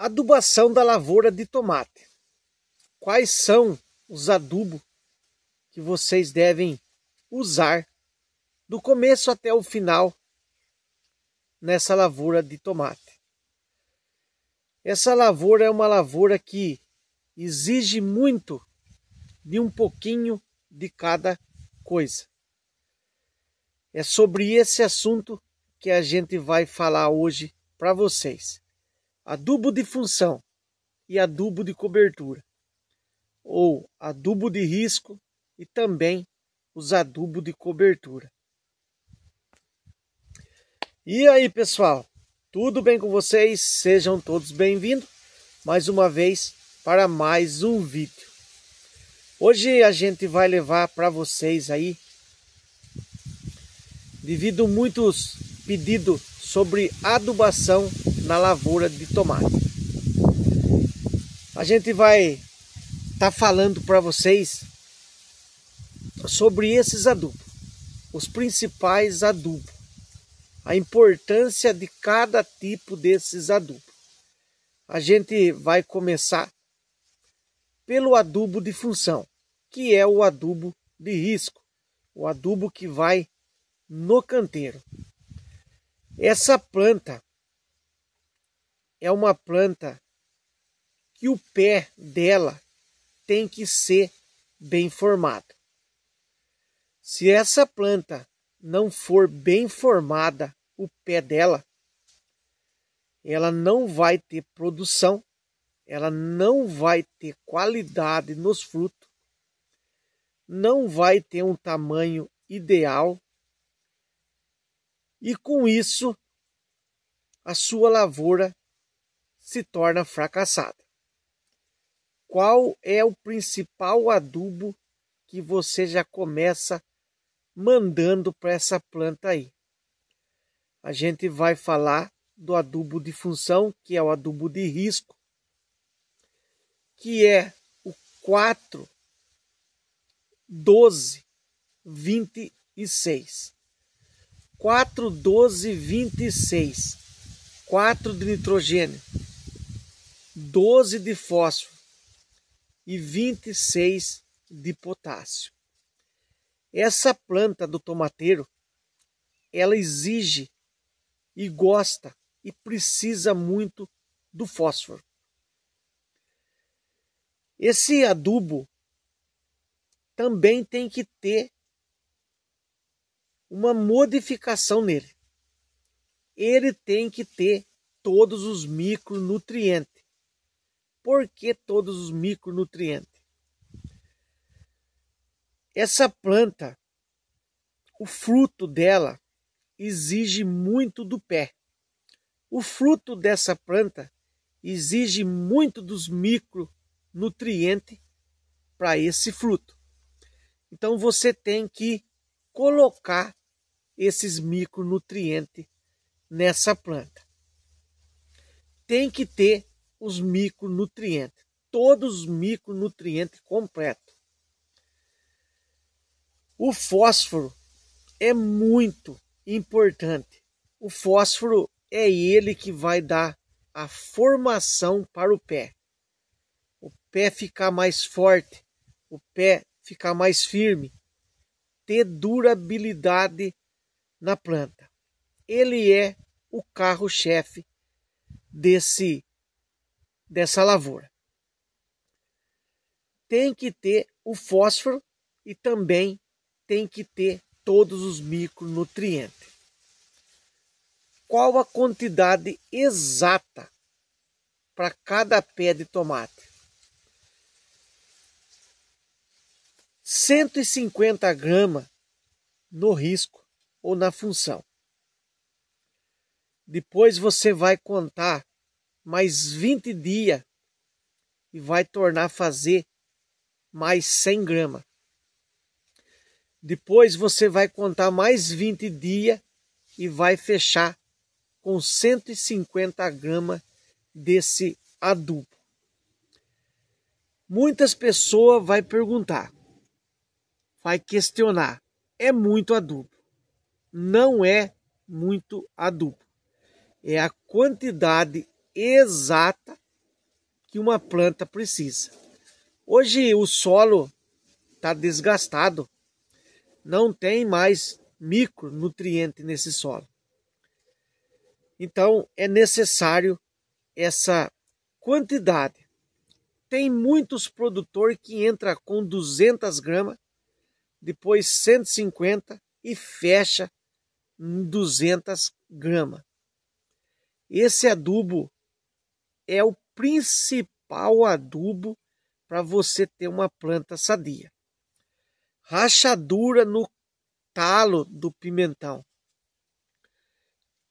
Adubação da lavoura de tomate. Quais são os adubos que vocês devem usar do começo até o final nessa lavoura de tomate? Essa lavoura é uma lavoura que exige muito de um pouquinho de cada coisa. É sobre esse assunto que a gente vai falar hoje para vocês. Adubo de função e adubo de cobertura, ou adubo de risco e também os adubos de cobertura. E aí, pessoal, tudo bem com vocês? Sejam todos bem-vindos mais uma vez para mais um vídeo. Hoje a gente vai levar para vocês aí, devido a muitos pedidos sobre adubação na lavoura de tomate. A gente vai estar falando para vocês sobre esses adubos, os principais adubos, a importância de cada tipo desses adubos. A gente vai começar pelo adubo de função, que é o adubo de risco, o adubo que vai no canteiro. Essa planta é uma planta que o pé dela tem que ser bem formado. Se essa planta não for bem formada, o pé dela, ela não vai ter produção, ela não vai ter qualidade nos frutos, não vai ter um tamanho ideal, e com isso a sua lavoura se torna fracassada. Qual é o principal adubo que você já começa mandando para essa planta aí? A gente vai falar do adubo de função, que é o adubo de risco, que é o 4, 12, 26. 4, 12, 26. 4 de nitrogênio, 12 de fósforo e 26 de potássio. Essa planta do tomateiro, ela exige e gosta e precisa muito do fósforo. Esse adubo também tem que ter uma modificação nele. Ele tem que ter todos os micronutrientes. Por que todos os micronutrientes? Essa planta, o fruto dela exige muito do pé. O fruto dessa planta exige muito dos micronutrientes para esse fruto. Então você tem que colocar esses micronutrientes nessa planta. Tem que ter os micronutrientes, todos os micronutrientes completos. O fósforo é muito importante. O fósforo é ele que vai dar a formação para o pé. O pé ficar mais forte, o pé ficar mais firme, ter durabilidade na planta. Ele é o carro-chefe dessa lavoura. Tem que ter o fósforo e também tem que ter todos os micronutrientes. Qual a quantidade exata para cada pé de tomate? 150 gramas no risco ou na função. Depois você vai contar mais 20 dias e vai tornar a fazer mais 100 gramas. Depois você vai contar mais 20 dias e vai fechar com 150 gramas desse adubo. Muitas pessoas vão perguntar, vai questionar, é muito adubo? Não é muito adubo. É a quantidade exata que uma planta precisa. Hoje o solo está desgastado, não tem mais micronutriente nesse solo. Então é necessário essa quantidade. Tem muitos produtores que entram com 200 gramas, depois 150 e fecha em 200 gramas. Esse adubo é o principal adubo para você ter uma planta sadia. Rachadura no talo do pimentão.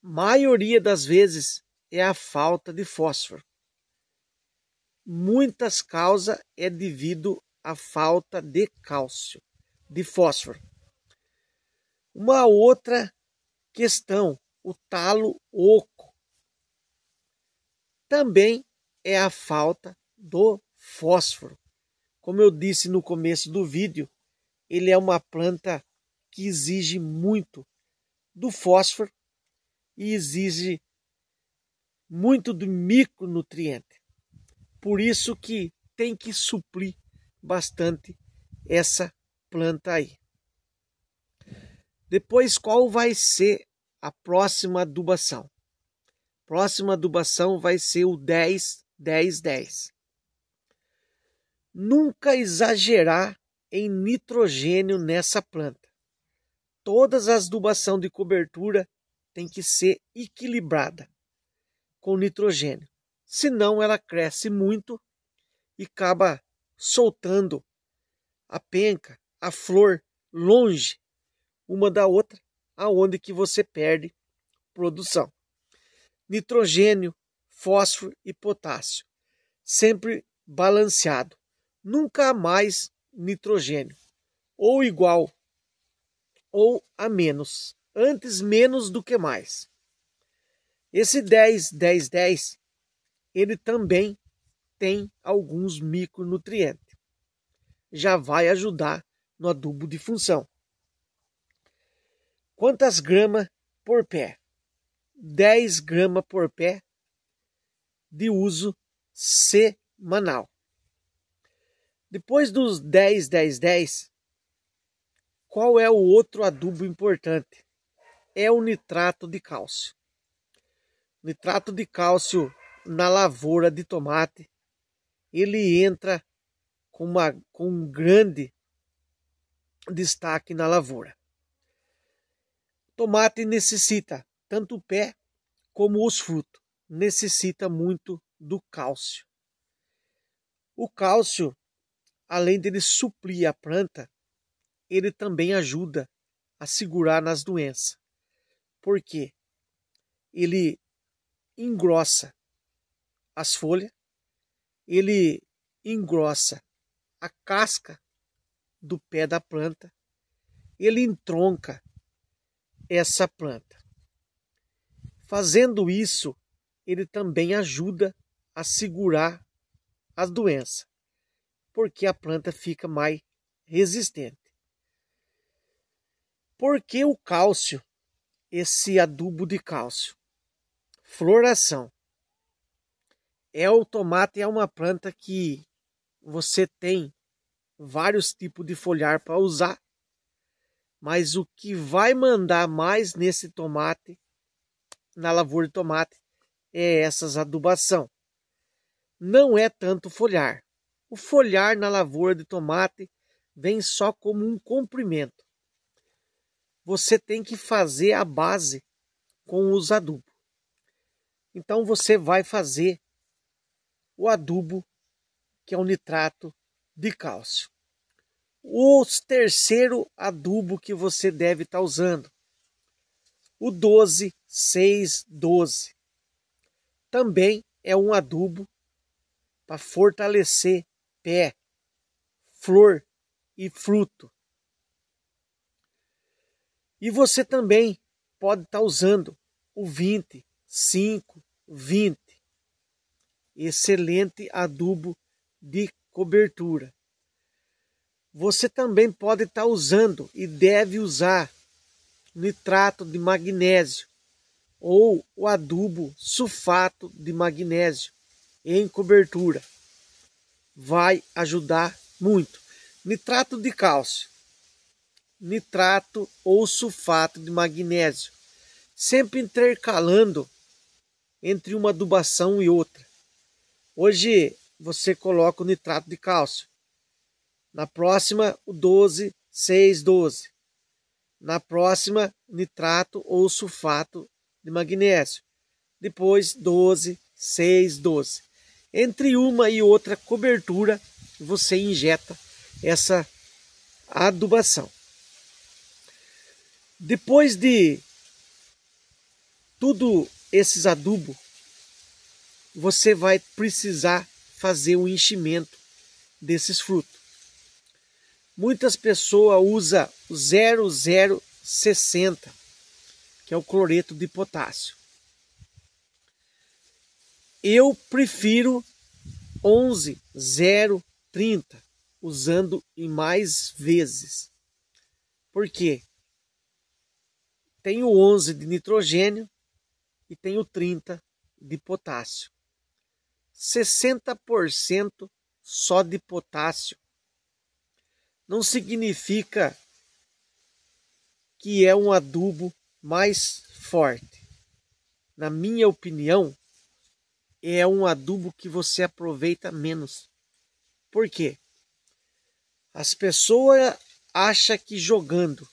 Maioria das vezes é a falta de fósforo. Muitas causas é devido à falta de cálcio, de fósforo. Uma outra questão, o talo oco. Também é a falta do fósforo. Como eu disse no começo do vídeo, ele é uma planta que exige muito do fósforo e exige muito do micronutriente. Por isso que tem que suprir bastante essa planta aí. Depois, qual vai ser a próxima adubação? Próxima adubação vai ser o 10-10-10. Nunca exagerar em nitrogênio nessa planta. Todas as adubações de cobertura tem que ser equilibrada com nitrogênio. Senão ela cresce muito e acaba soltando a penca, a flor longe uma da outra, aonde que você perde produção. Nitrogênio, fósforo e potássio, sempre balanceado. Nunca mais nitrogênio, ou igual, ou a menos. Antes menos do que mais. Esse 10-10-10, ele também tem alguns micronutrientes. Já vai ajudar no adubo de função. Quantas gramas por pé? 10 gramas por pé de uso semanal. Depois dos 10-10-10, qual é o outro adubo importante? É o nitrato de cálcio. Nitrato de cálcio na lavoura de tomate, ele entra com um grande destaque na lavoura. Tomate necessita, tanto o pé como os frutos, necessita muito do cálcio. O cálcio, além de ele suprir a planta, ele também ajuda a segurar nas doenças. Por quê? Ele engrossa as folhas, ele engrossa a casca do pé da planta, ele entronca essa planta. Fazendo isso, ele também ajuda a segurar as doenças, porque a planta fica mais resistente. Por que o cálcio, esse adubo de cálcio? Floração. O tomate é uma planta que você tem vários tipos de folhar para usar, mas o que vai mandar mais nesse tomate, na lavoura de tomate, é essas adubação. Não é tanto folhar. O folhar na lavoura de tomate vem só como um comprimento. Você tem que fazer a base com os adubos. Então você vai fazer o adubo, que é o nitrato de cálcio. O terceiro adubo que você deve estar usando, o 12-6-12. Também é um adubo para fortalecer pé, flor e fruto. E você também pode estar usando o 20-5-20. Excelente adubo de cobertura. Você também pode estar usando e deve usar nitrato de magnésio ou o adubo sulfato de magnésio. em cobertura. Vai ajudar muito. Nitrato de cálcio, nitrato ou sulfato de magnésio, sempre intercalando entre uma adubação e outra. Hoje você coloca o nitrato de cálcio, na próxima o 12, 6, 12. Na próxima, nitrato ou sulfato de magnésio. Depois, 12, 6, 12. Entre uma e outra cobertura, você injeta essa adubação. Depois de tudo esses adubos, você vai precisar fazer o enchimento desses frutos. Muitas pessoas usam o 0060, que é o cloreto de potássio. Eu prefiro 11,030, usando em mais vezes. Por quê? Tem o 11 de nitrogênio e tem o 30 de potássio. 60% só de potássio não significa que é um adubo mais forte. Na minha opinião, é um adubo que você aproveita menos. Por quê? As pessoas acham que jogando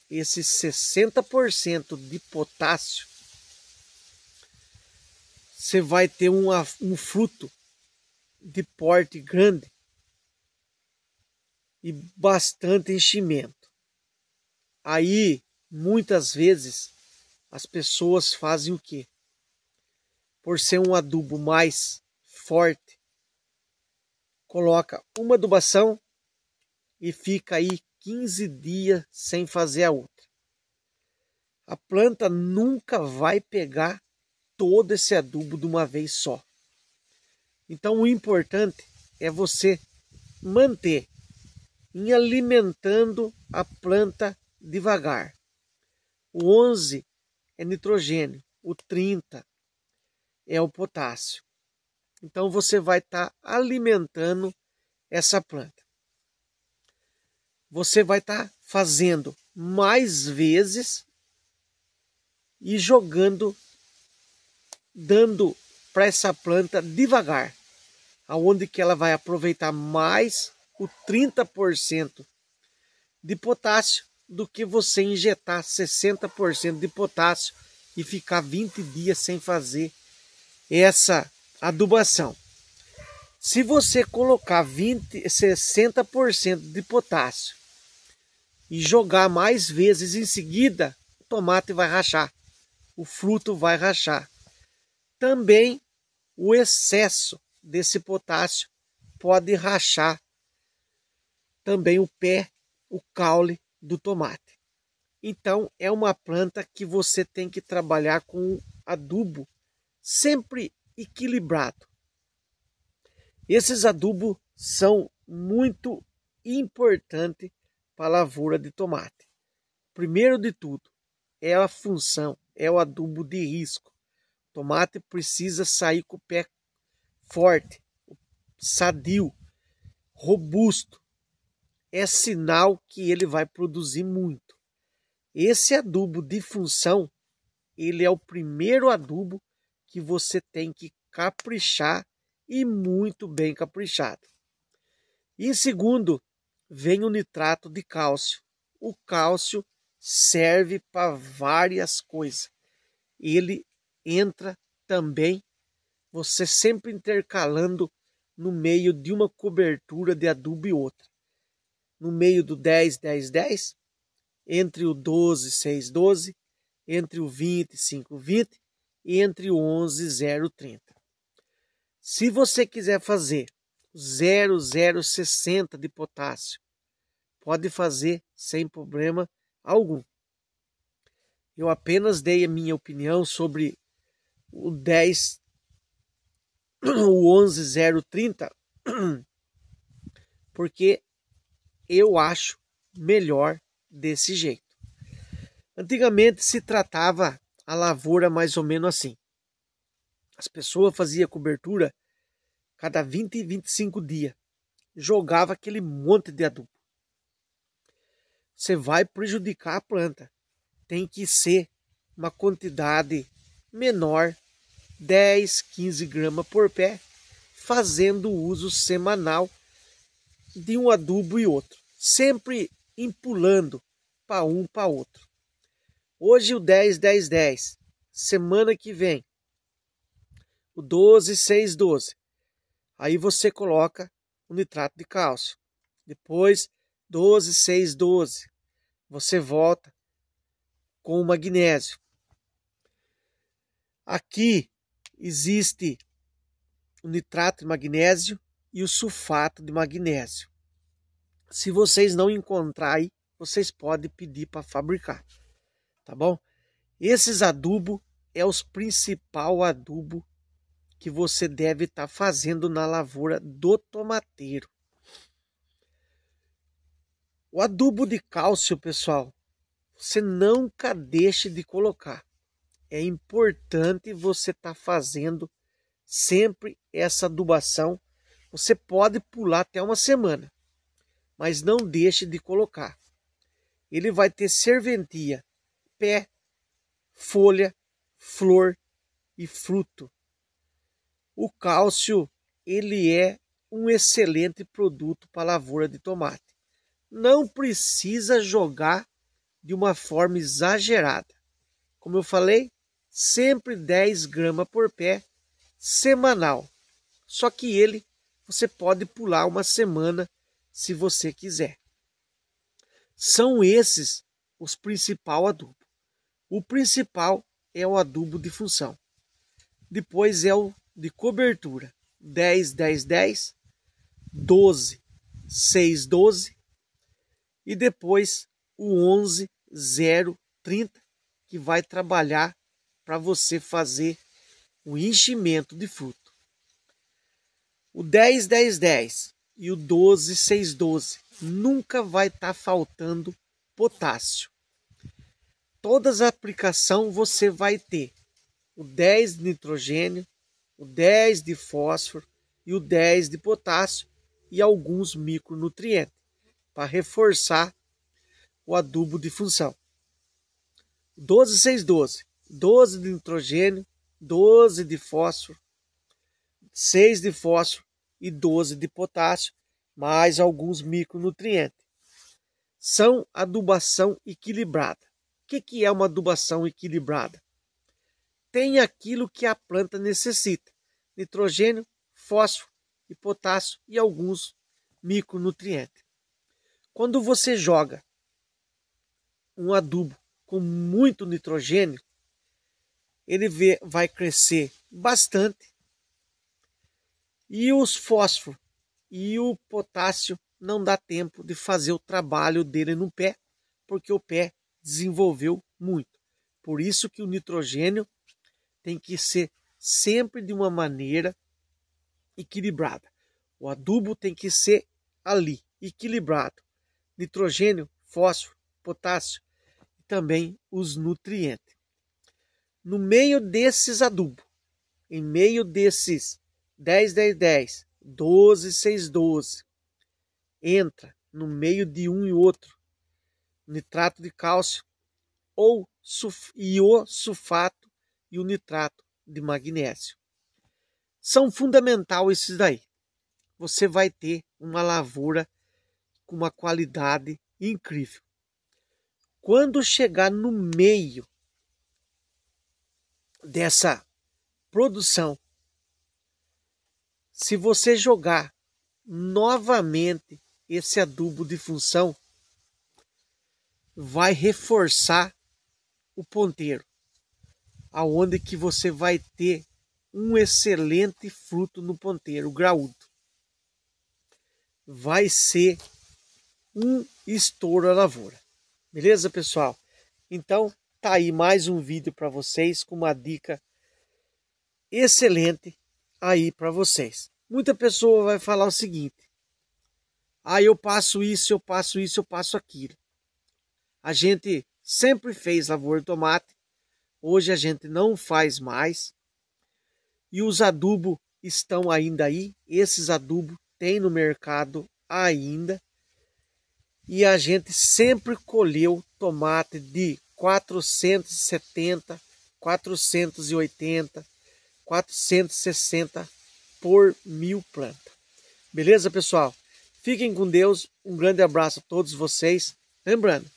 esses 60% de potássio, você vai ter um fruto de porte grande e bastante enchimento. Aí, muitas vezes, as pessoas fazem o quê? Por ser um adubo mais forte, coloca uma adubação e fica aí 15 dias sem fazer a outra. A planta nunca vai pegar todo esse adubo de uma vez só. Então o importante é você manter em alimentando a planta devagar. O 11 é nitrogênio, o 30 é o potássio. Então você vai estar alimentando essa planta. Você vai estar fazendo mais vezes e jogando, dando para essa planta devagar, aonde que ela vai aproveitar mais o 30% de potássio do que você injetar 60% de potássio e ficar 20 dias sem fazer essa adubação. Se você colocar 60% de potássio e jogar mais vezes em seguida, o tomate vai rachar, o fruto vai rachar. Também o excesso desse potássio pode rachar também o pé, o caule do tomate. Então é uma planta que você tem que trabalhar com adubo sempre equilibrado. Esses adubos são muito importantes para a lavoura de tomate. Primeiro de tudo, é a função, é o adubo de risco. O tomate precisa sair com o pé forte, sadio, robusto. É sinal que ele vai produzir muito. Esse adubo de função, ele é o primeiro adubo que você tem que caprichar e muito bem caprichado. E em segundo, vem o nitrato de cálcio. O cálcio serve para várias coisas. Ele entra também, você sempre intercalando no meio de uma cobertura de adubo e outra. No meio do 10, 10, 10, entre o 12, 6, 12, entre o 20, 5, 20 e entre o 11, 0, 30. Se você quiser fazer 0,060 de potássio, pode fazer sem problema algum. Eu apenas dei a minha opinião sobre o 10, o 11,030, porque eu acho melhor desse jeito. Antigamente se tratava a lavoura mais ou menos assim. As pessoas faziam cobertura cada 20 e 25 dias. Jogava aquele monte de adubo. Você vai prejudicar a planta. Tem que ser uma quantidade menor, 10, 15 gramas por pé, fazendo uso semanal de um adubo e outro, sempre empulando para um para outro. Hoje o 10, 10, 10. Semana que vem o 12, 6, 12. Aí você coloca o nitrato de cálcio. Depois 12, 6, 12. Você volta com o magnésio. Aqui existe o nitrato de magnésio e o sulfato de magnésio. Se vocês não encontrarem, vocês podem pedir para fabricar, tá bom? Esses adubos é os principais adubos que você deve estar fazendo na lavoura do tomateiro. O adubo de cálcio, pessoal, você nunca deixe de colocar. É importante você estar fazendo sempre essa adubação. Você pode pular até uma semana, mas não deixe de colocar. Ele vai ter serventia, pé, folha, flor e fruto. O cálcio, ele é um excelente produto para a lavoura de tomate. Não precisa jogar de uma forma exagerada. Como eu falei, sempre 10 gramas por pé, semanal. Só que ele, você pode pular uma semana se você quiser. São esses os principais adubos. O principal é o adubo de função. Depois é o de cobertura. 10, 10, 10, 12, 6, 12. E depois o 11, 0, 30, que vai trabalhar para você fazer o enchimento de fruto. O 10, 10, 10 e o 12, 6, 12 nunca vai estar faltando potássio. Todas as aplicações você vai ter o 10 de nitrogênio, o 10 de fósforo e o 10 de potássio e alguns micronutrientes para reforçar o adubo de função. 12, 6, 12. 12 de nitrogênio, 12 de fósforo, 6 de fósforo e 12 de potássio, mais alguns micronutrientes. São adubação equilibrada. O que é uma adubação equilibrada? Tem aquilo que a planta necessita: nitrogênio, fósforo e potássio e alguns micronutrientes. Quando você joga um adubo com muito nitrogênio, ele vai crescer bastante e os fósforos e o potássio não dá tempo de fazer o trabalho dele no pé, porque o pé desenvolveu muito. Por isso que o nitrogênio tem que ser sempre de uma maneira equilibrada. O adubo tem que ser ali, equilibrado. Nitrogênio, fósforo, potássio e também os nutrientes. No meio desses adubos, em meio desses 10, 10, 10, 12, 6, 12, entra no meio de um e outro nitrato de cálcio ou o sulfato e o nitrato de magnésio. São fundamentais esses daí. Você vai ter uma lavoura com uma qualidade incrível. Quando chegar no meio dessa produção, se você jogar novamente esse adubo de função, vai reforçar o ponteiro, aonde que você vai ter um excelente fruto no ponteiro, graúdo. Vai ser um estouro a lavoura. Beleza, pessoal? Então, tá aí mais um vídeo para vocês com uma dica excelente aí para vocês. Muita pessoa vai falar o seguinte: eu passo isso, eu passo isso, eu passo aquilo. A gente sempre fez lavoura de tomate, hoje a gente não faz mais. E os adubos estão ainda aí, esses adubos tem no mercado ainda. E a gente sempre colheu tomate de 470, 480, 460 por 1000 plantas. Beleza, pessoal? Fiquem com Deus. Um grande abraço a todos vocês. Lembrando,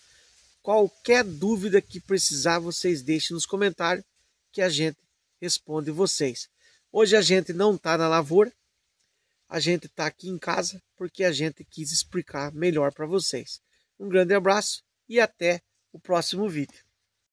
qualquer dúvida que precisar, vocês deixem nos comentários que a gente responde vocês. Hoje a gente não está na lavoura, a gente está aqui em casa porque a gente quis explicar melhor para vocês. Um grande abraço e até o próximo vídeo.